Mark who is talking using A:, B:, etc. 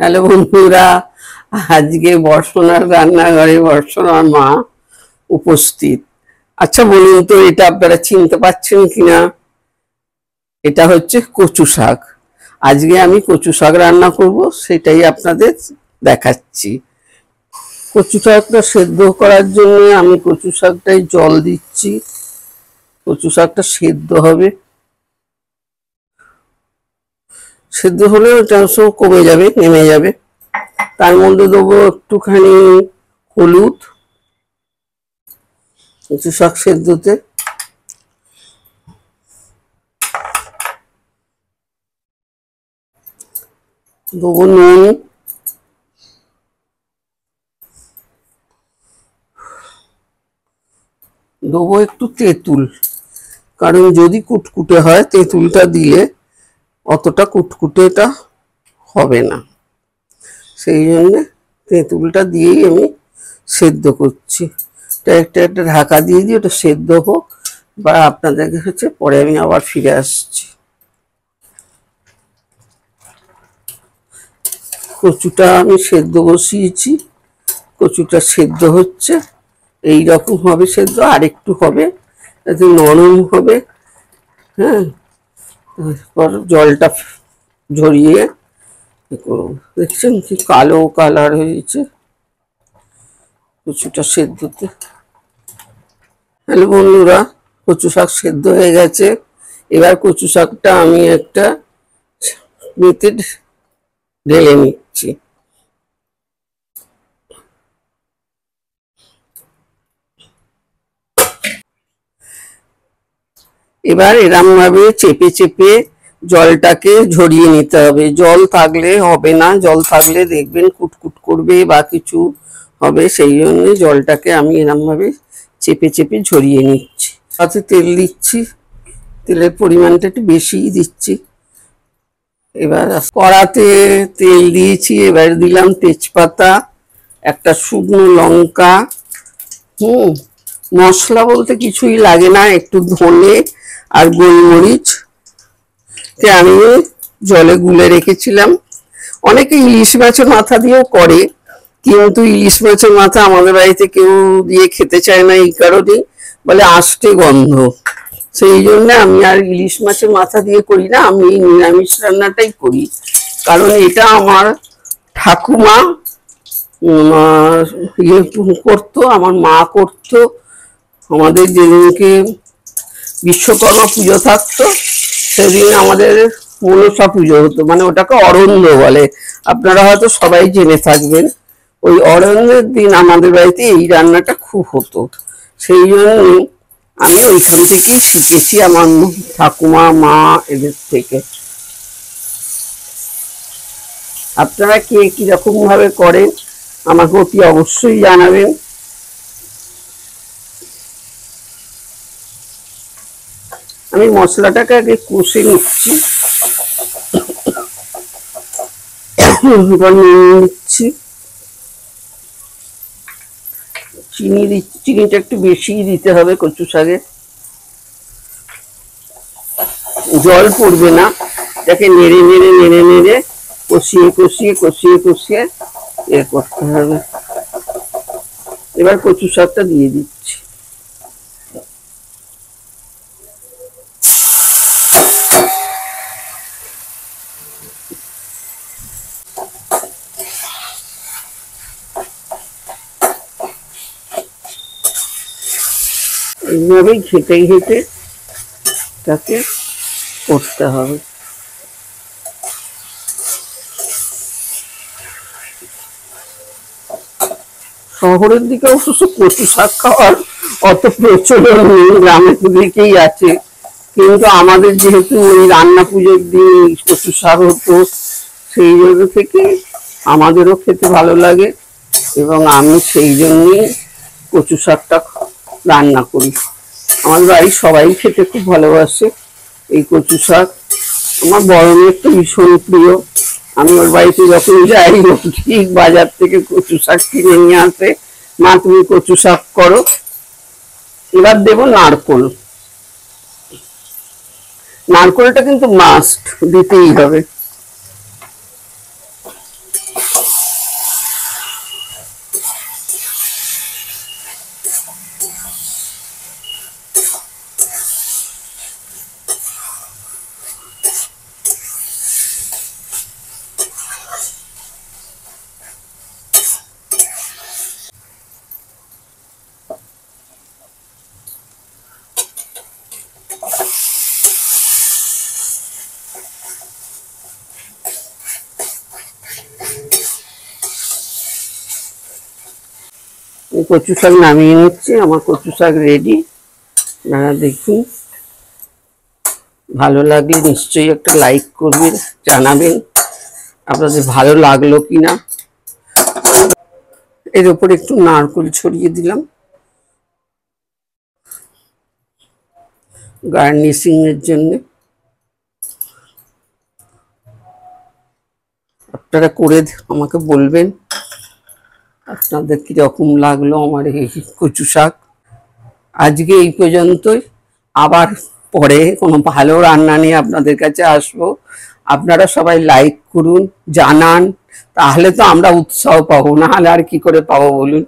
A: Hello বন্ধুরা, আজকে বর্ষণার রান্নাঘরে বর্ষণার মা উপস্থিত। আচ্ছা বলুন তো, এটা আপনারা চিনতে পারছেন কিনা? এটা হচ্ছে কচু শাক। আজকে আমি কচু শাক রান্না করব, সেটাই আপনাদের দেখাচ্ছি। কচু শাকটা সেদ্ধ করার জন্য আমি কচু শাকটায় জল দিচ্ছি। কচু শাকটা সেদ্ধ হবে, সেদ্ধ হলে ওটা সব কমে যাবে, নেমে যাবে। তার মধ্যে দেবো একটুখানি হলুদ কচু শাক সেদ্ধতে, দেবো নুন, দেবো একটু তেঁতুল। কারণ যদি কুটকুটে হয় তেঁতুলটা দিলে অতটা কুটকুটেটা হবে না, সেই জন্য তেঁতুলটা দিয়েই আমি সেদ্ধ করছি। একটা ঢাকা দিয়ে দিই, ওটা সেদ্ধ হোক, বা আপনাদের কাছে পরে আমি আবার ফিরে আসছি। কচুটা আমি সেদ্ধ বসিয়েছি, কচুটা সেদ্ধ হচ্ছে, এই রকম হবে সেদ্ধ, আর একটু হবে, যাতে নরম হবে। হ্যাঁ, তারপর জলটা ঝরিয়ে দেখছেন কি কালো কালার হয়েছে কচুটা সেদ্ধতে। হ্যালো বন্ধুরা, কচু শাক সেদ্ধ হয়ে গেছে। এবার কচু শাকটা আমি একটা মেথে ঢেলে নিচ্ছি। এবার এরম ভাবে চেপে চেপে জলটাকে ঝরিয়ে নিতে হবে। জল থাকলে হবে না, জল থাকলে দেখবেন কুটকুট করবে বা কিছু হবে, সেই জন্য জলটাকে আমি এরম ভাবে চেপে চেপে ঝরিয়ে নিচ্ছি। তাতে তেল দিচ্ছি, তেলের পরিমাণটা একটু বেশিই দিচ্ছি। এবার কড়াতে তেল দিয়েছি, এবার দিলাম তেজপাতা, একটা শুকনো লঙ্কা। মশলা বলতে কিছুই লাগে না, একটু ধনে আর গোলমরিচ কে আমি জলে গুলে রেখেছিলাম। অনেকে ইলিশ মাছের মাথা দিয়েও করে, কিন্তু ইলিশ মাছের মাথা আমাদের বাড়িতে কেউ দিয়ে খেতে চায় না, এই কারণেই বলে আষ্টে গন্ধ। সেই জন্য আমি আর ইলিশ মাছের মাথা দিয়ে করি না, আমি নিরামিষ রান্নাটাই করি। কারণ এটা আমার ঠাকুমা ইয়ে করতো, আমার মা করতো। আমাদের যেদিনকে বিশ্বকর্মা পুজো থাকতো সেদিন আমাদের মনসা পুজো হতো, মানে ওটাকে অরণ্য বলে, আপনারা হয়তো সবাই জেনে থাকবেন। ওই অরণ্যের দিন আমাদের বাড়িতে এই রান্নাটা খুব হতো। সেই জন্য আমি ওইখান থেকেই শিখেছি, আমার ঠাকুমা মা এদের থেকে। আপনারা কে কিরকম ভাবে করেন আমাকে অতি অবশ্যই জানাবেন। আমি মশলাটাকে আগে কষে নিচ্ছি, নিচ্ছি চিনি দিচ্ছি, চিনিটা একটু বেশি দিতে হবে কচু শাকে, জল পড়বে না, এটাকে নেড়ে নেড়ে নেড়ে নেড়ে কষিয়ে কষিয়ে কষিয়ে কষিয়ে এ করতে হবে। এবার কচু শাকটা দিয়ে দিচ্ছি। এইভাবেই ঘেটে ঘেটে তাকে করতে হবে। শহরের দিকে অবশ্য কচু শাক খাওয়ার অত প্রচলন নেই, গ্রামের দিকেই আছে। কিন্তু আমাদের যেহেতু ওই রান্না পুজোর দিন কচু শাক হতো, সেই জন্য থেকে আমাদেরও খেতে ভালো লাগে, এবং আমি সেই জন্যই কচু শাকটা রান্না করি। আমার বাড়ির সবাই খেতে খুব ভালোবাসে এই কচু শাক। আমার বড় মেয়ের তো ভীষণ প্রিয়। আমি ওর বাড়িতে যখন যাই ঠিক বাজার থেকে কচু শাক কিনে নিয়ে আসে, মা তুমি কচু শাক করো। এবার দেবো নারকোল, নারকোলটা কিন্তু মাস্ট দিতেই হবে। কচু শাক নামিয়ে নিচ্ছি, আমার কচু শাক রেডি। আপনারা দেখুন, ভালো লাগলে নিশ্চয়ই একটা লাইক করবেন, জানাবেন আপনাদের ভালো লাগলো কিনা। এর উপর একটু নারকেল ছড়িয়ে দিলাম গার্নিশিং এর জন্য। আপনারা করে আমাকে বলবেন আপনাদের কিরকম লাগলো আমার এই কচু শাক। আজকে এই পর্যন্তই, আবার পরে কোনো ভালো রান্না নিয়ে আপনাদের কাছে আসবো। আপনারা সবাই লাইক করুন, জানান, তাহলে তো আমরা উৎসাহ পাবো, না হলে আর কি করে পাবো বলুন।